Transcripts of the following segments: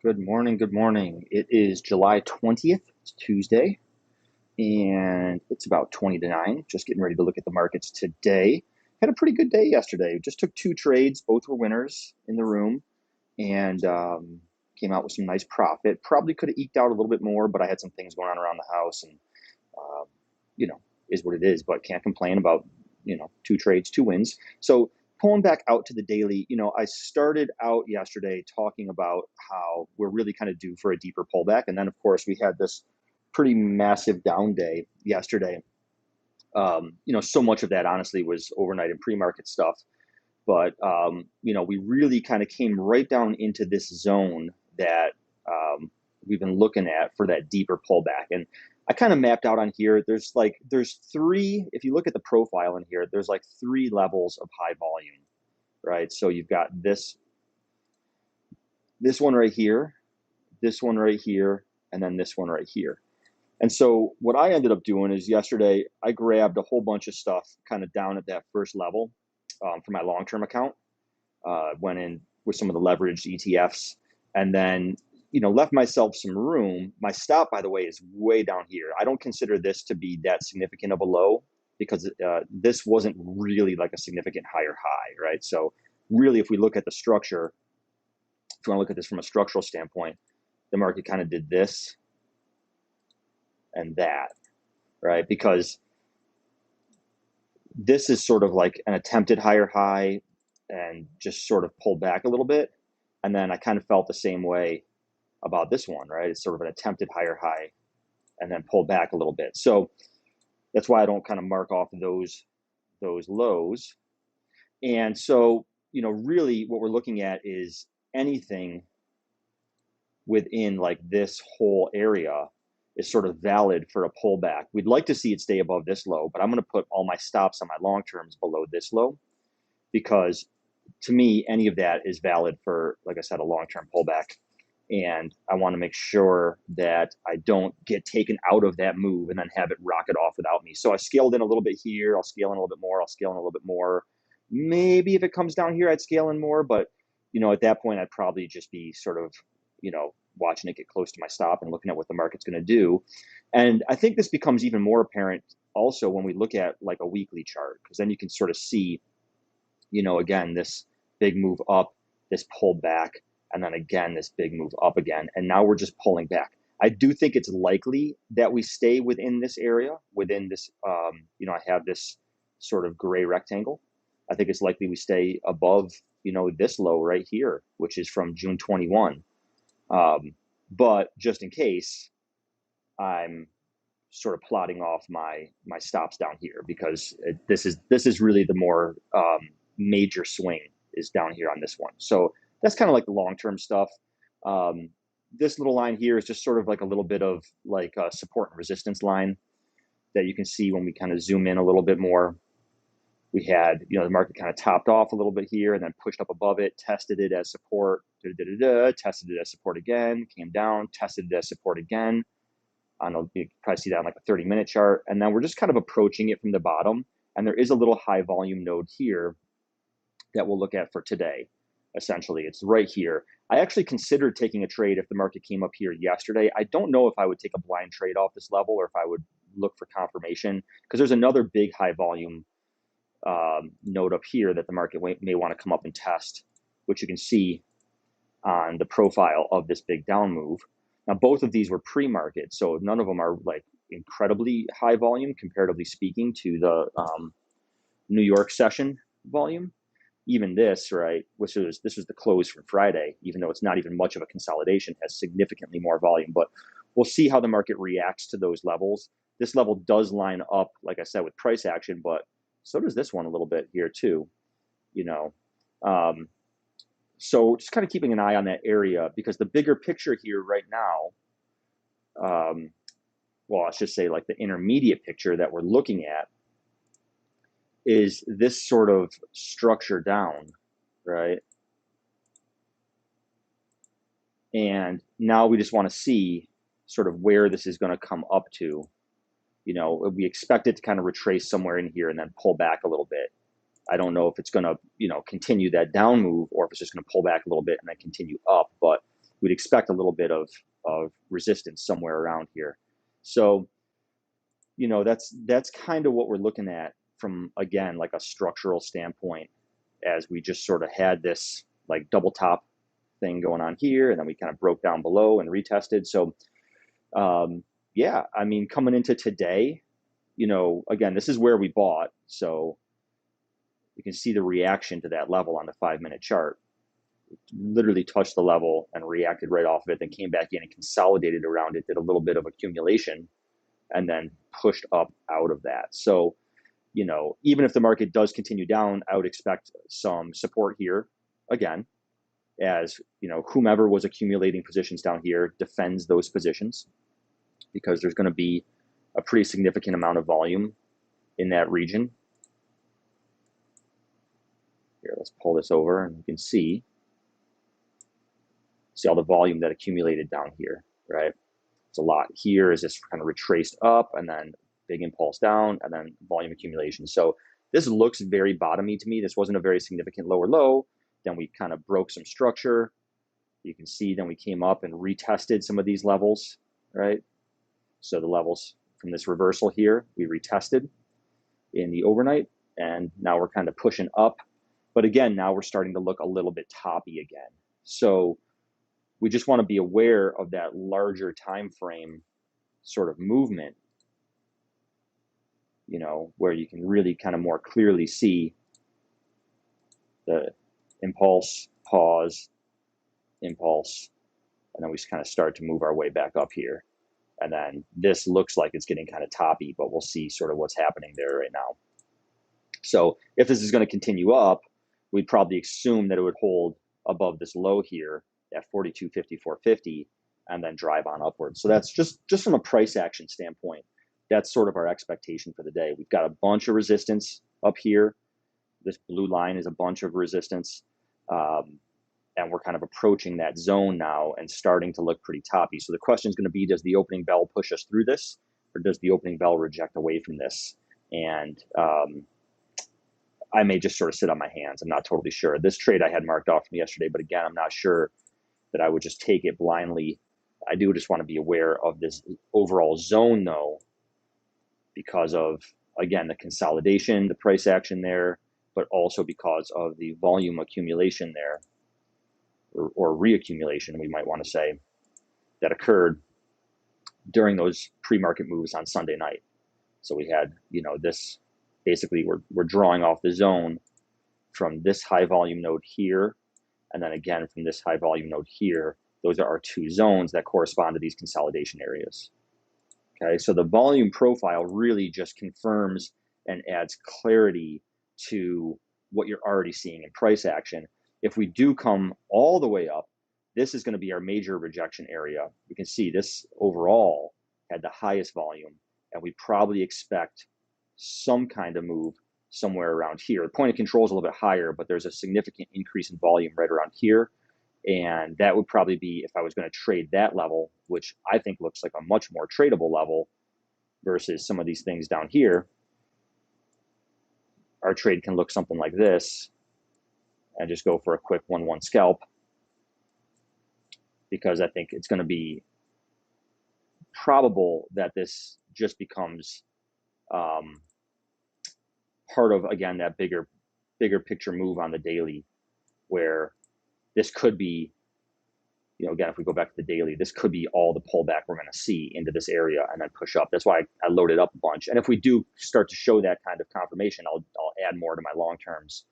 Good morning. Good morning. It is July 20th. It's Tuesday, and it's about 20 to 9. Just getting ready to look at the markets today. Had a pretty good day yesterday. Just took two trades. Both were winners in the room, and came out with some nice profit. Probably could have eked out a little bit more, but I had some things going on around the house, and um, you know, is what it is. But can't complain about two trades, two wins. So pulling back out to the daily, I started out yesterday talking about how we're really kind of due for a deeper pullback. And then, of course, we had this pretty massive down day yesterday. So much of that, honestly, was overnight and pre-market stuff. But, we really kind of came right down into this zone that we've been looking at for that deeper pullback. And I kind of mapped out on here. There's three, if you look at the profile in here, there's like three levels of high volume, right? So you've got this one right here, this one right here, and then this one right here. And so what I ended up doing is yesterday I grabbed a whole bunch of stuff kind of down at that first level for my long-term account. Went in with some of the leveraged ETFs, and then left myself some room. My stop, by the way, is way down here. I don't consider this to be that significant of a low because this wasn't really like a significant higher high, right? So really, if we look at the structure, if you want to look at this from a structural standpoint, the market kind of did this and that, right? Because this is sort of like an attempted higher high and just sort of pulled back a little bit. And then I kind of felt the same way about this one, right? It's sort of an attempted higher high and then pulled back a little bit. So that's why I don't kind of mark off those lows. And so, really what we're looking at is anything within like this whole area is sort of valid for a pullback. We'd like to see it stay above this low, but I'm going to put all my stops on my long terms below this low because to me, any of that is valid for, like I said, a long-term pullback. And I want to make sure that I don't get taken out of that move and then have it rocket off without me. So I scaled in a little bit here. I'll scale in a little bit more. I'll scale in a little bit more. Maybe if it comes down here, I'd scale in more. But, at that point, I'd probably just be sort of, watching it get close to my stop and looking at what the market's going to do. And I think this becomes even more apparent also when we look at like a weekly chart, because then you can sort of see, again, this big move up, this pull back, and then again, this big move up again. And now we're just pulling back. I do think it's likely that we stay within this area, within this, I have this sort of gray rectangle. I think it's likely we stay above, this low right here, which is from June 21. But just in case, I'm sort of plotting off my stops down here because this is really the more major swing is down here on this one. So that's kind of like the long-term stuff. This little line here is just sort of like a little bit of like a support and resistance line that you can see when we kind of zoom in a little bit more. We had, the market kind of topped off a little bit here and then pushed up above it, tested it as support, tested it as support again, came down, tested it as support again. You can probably see that on like a 30-minute chart. And then we're just kind of approaching it from the bottom. And there is a little high volume node here that we'll look at for today. Essentially, it's right here. I actually considered taking a trade if the market came up here yesterday. I don't know if I would take a blind trade off this level or if I would look for confirmation because there's another big high volume node up here that the market may want to come up and test, which you can see on the profile of this big down move. Now, both of these were pre-market, so none of them are like incredibly high volume, comparatively speaking, to the New York session volume. Even this, right, this was the close from Friday, even though it's not even much of a consolidation, has significantly more volume. But we'll see how the market reacts to those levels. This level does line up, like I said, with price action, but so does this one a little bit here too, So just kind of keeping an eye on that area because the bigger picture here right now, well, let's just say like the intermediate picture that we're looking at is this sort of structure down, right? And now we just want to see sort of where this is going to come up to. We expect it to kind of retrace somewhere in here and then pull back a little bit. I don't know if it's going to, continue that down move or if it's just going to pull back a little bit and then continue up. But we'd expect a little bit of resistance somewhere around here. So, that's kind of what we're looking at from, again, like a structural standpoint, as we just sort of had this like double top thing going on here, and then we kind of broke down below and retested. So, yeah, I mean, coming into today, again, this is where we bought. So you can see the reaction to that level on the 5-minute chart. It literally touched the level and reacted right off of it, then came back in and consolidated around it, did a little bit of accumulation, and then pushed up out of that. So, even if the market does continue down, I would expect some support here again, as whomever was accumulating positions down here defends those positions, because there's going to be a pretty significant amount of volume in that region. Here, let's pull this over, and you can see all the volume that accumulated down here, right? It's a lot. Here is just kind of retraced up, and then big impulse down, and then volume accumulation. So this looks very bottomy to me. This wasn't a very significant lower low. Then we kind of broke some structure. You can see then we came up and retested some of these levels, right? So the levels from this reversal here, we retested in the overnight, and now we're kind of pushing up. But again, now we're starting to look a little bit toppy again. So we just want to be aware of that larger time frame sort of movement, where you can really kind of more clearly see the impulse, pause, impulse, and then we just kind of start to move our way back up here. And then this looks like it's getting kind of toppy, but we'll see sort of what's happening there right now. So if this is going to continue up, we'd probably assume that it would hold above this low here at 42.54.50 and then drive on upwards. So that's just from a price action standpoint, that's sort of our expectation for the day. We've got a bunch of resistance up here. This blue line is a bunch of resistance. And we're kind of approaching that zone now and starting to look pretty toppy. So the question is going to be, does the opening bell push us through this, or does the opening bell reject away from this? And I may just sort of sit on my hands. I'm not totally sure. This trade I had marked off from yesterday, but again, I'm not sure that I would just take it blindly. I do just want to be aware of this overall zone, though, because of, again, the consolidation, the price action there, but also because of the volume accumulation there, or reaccumulation, we might want to say, that occurred during those pre-market moves on Sunday night. So we had, this basically we're drawing off the zone from this high volume node here, and then again from this high volume node here. Those are our two zones that correspond to these consolidation areas. Okay, so the volume profile really just confirms and adds clarity to what you're already seeing in price action. If we do come all the way up, this is going to be our major rejection area. We can see this overall had the highest volume, and we probably expect some kind of move somewhere around here. The point of control is a little bit higher, but there's a significant increase in volume right around here. And that would probably be, if I was going to trade that level, which I think looks like a much more tradable level versus some of these things down here, our trade can look something like this, and just go for a quick 1-1 scalp, because I think it's going to be probable that this just becomes part of, again, that bigger picture move on the daily, where this could be, again, if we go back to the daily, this could be all the pullback we're going to see into this area and then push up. That's why I loaded up a bunch. And if we do start to show that kind of confirmation, I'll add more to my long terms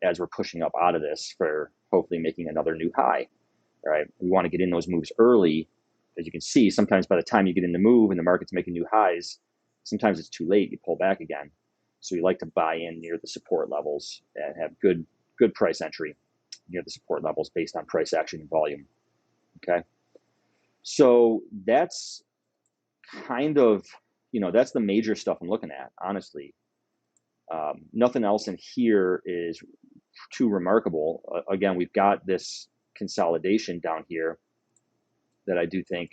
as we're pushing up out of this for hopefully making another new high. Right? We want to get in those moves early. As you can see, sometimes by the time you get in the move and the market's making new highs, sometimes it's too late. You pull back again. So you like to buy in near the support levels and have good price entry near the support levels based on price action and volume. Okay. So that's kind of, that's the major stuff I'm looking at, honestly. Nothing else in here is too remarkable. Again, we've got this consolidation down here that I do think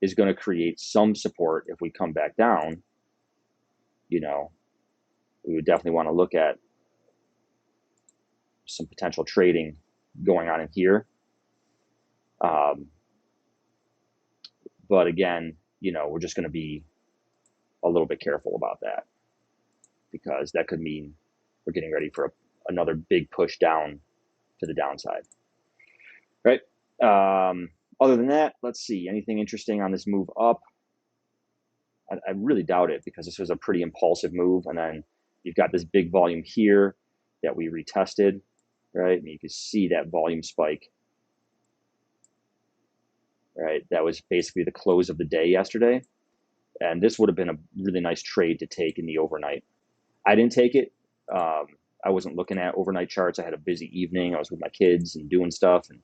is going to create some support if we come back down. We would definitely want to look at some potential trading going on in here. Um, but again, we're just going to be a little bit careful about that, because that could mean we're getting ready for another big push down to the downside, right? Other than that, let's see, anything interesting on this move up? I really doubt it, because this was a pretty impulsive move, and then you've got this big volume here that we retested, right? And you can see that volume spike, right? That was basically the close of the day yesterday, and this would have been a really nice trade to take in the overnight. I didn't take it. I wasn't looking at overnight charts. I had a busy evening. I was with my kids and doing stuff, and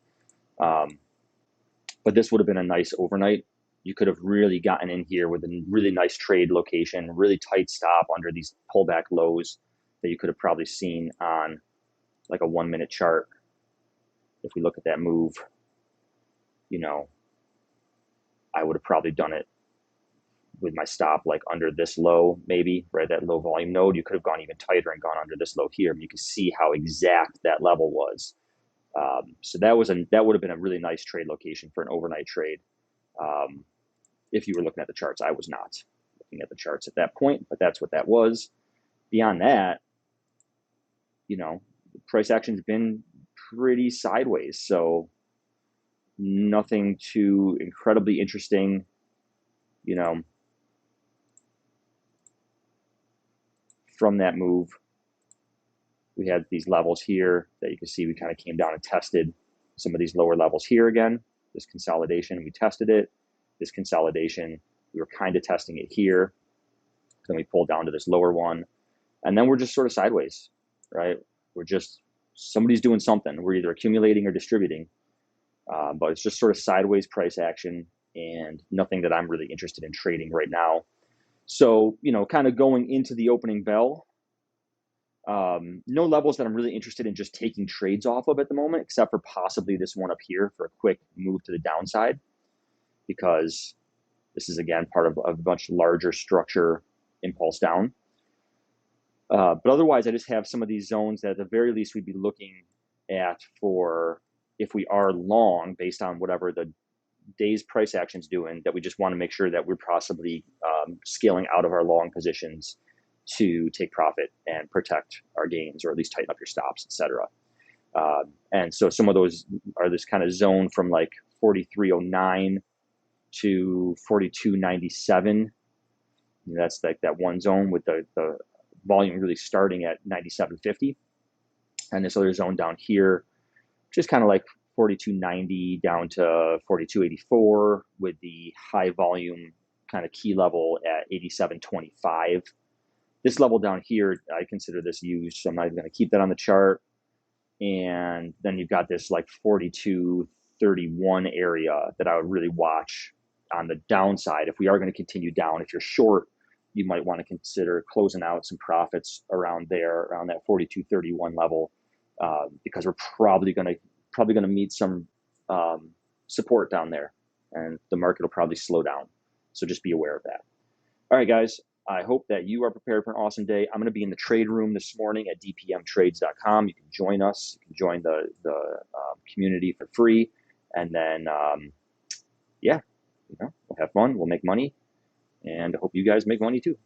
but this would have been a nice overnight. You could have really gotten in here with a really nice trade location, really tight stop under these pullback lows that you could have probably seen on like a 1 minute chart. If we look at that move, I would have probably done it with my stop like under this low, maybe, right? That low volume node. You could have gone even tighter and gone under this low here. But you can see how exact that level was. So that would have been a really nice trade location for an overnight trade. If you were looking at the charts. I was not looking at the charts at that point, but that's what that was. Beyond that, price action's been pretty sideways, so nothing too incredibly interesting, from that move. We had these levels here that you can see we kind of came down and tested some of these lower levels here again. This consolidation, we tested it. This consolidation, we were kind of testing it here. Then we pulled down to this lower one. And then we're just sort of sideways, right? Somebody's doing something. We're either accumulating or distributing. But it's just sort of sideways price action and nothing that I'm really interested in trading right now. So, kind of going into the opening bell, no levels that I'm really interested in just taking trades off of at the moment, except for possibly this one up here for a quick move to the downside, because this is, again, part of a much larger structure impulse down. But otherwise, I just have some of these zones that at the very least we'd be looking at for if we are long based on whatever the day's price action's doing, that we just want to make sure that we're possibly scaling out of our long positions to take profit and protect our gains, or at least tighten up your stops, etc. And so some of those are this kind of zone from like 43.09 to 42.97. That's like that one zone with the volume really starting at 97.50. And this other zone down here, just kind of like 42.90 down to 42.84, with the high volume kind of key level at 87.25. This level down here, I consider this used, so I'm not even going to keep that on the chart. And then you've got this like 42.31 area that I would really watch on the downside. If we are going to continue down, if you're short, you might want to consider closing out some profits around there, around that 42.31 level, because we're probably going to meet some support down there, and the market will probably slow down. So just be aware of that. All right, guys. I hope that you are prepared for an awesome day. I'm going to be in the trade room this morning at dpmtrades.com. You can join us. You can join the community for free, and then we'll have fun. We'll make money, and I hope you guys make money too.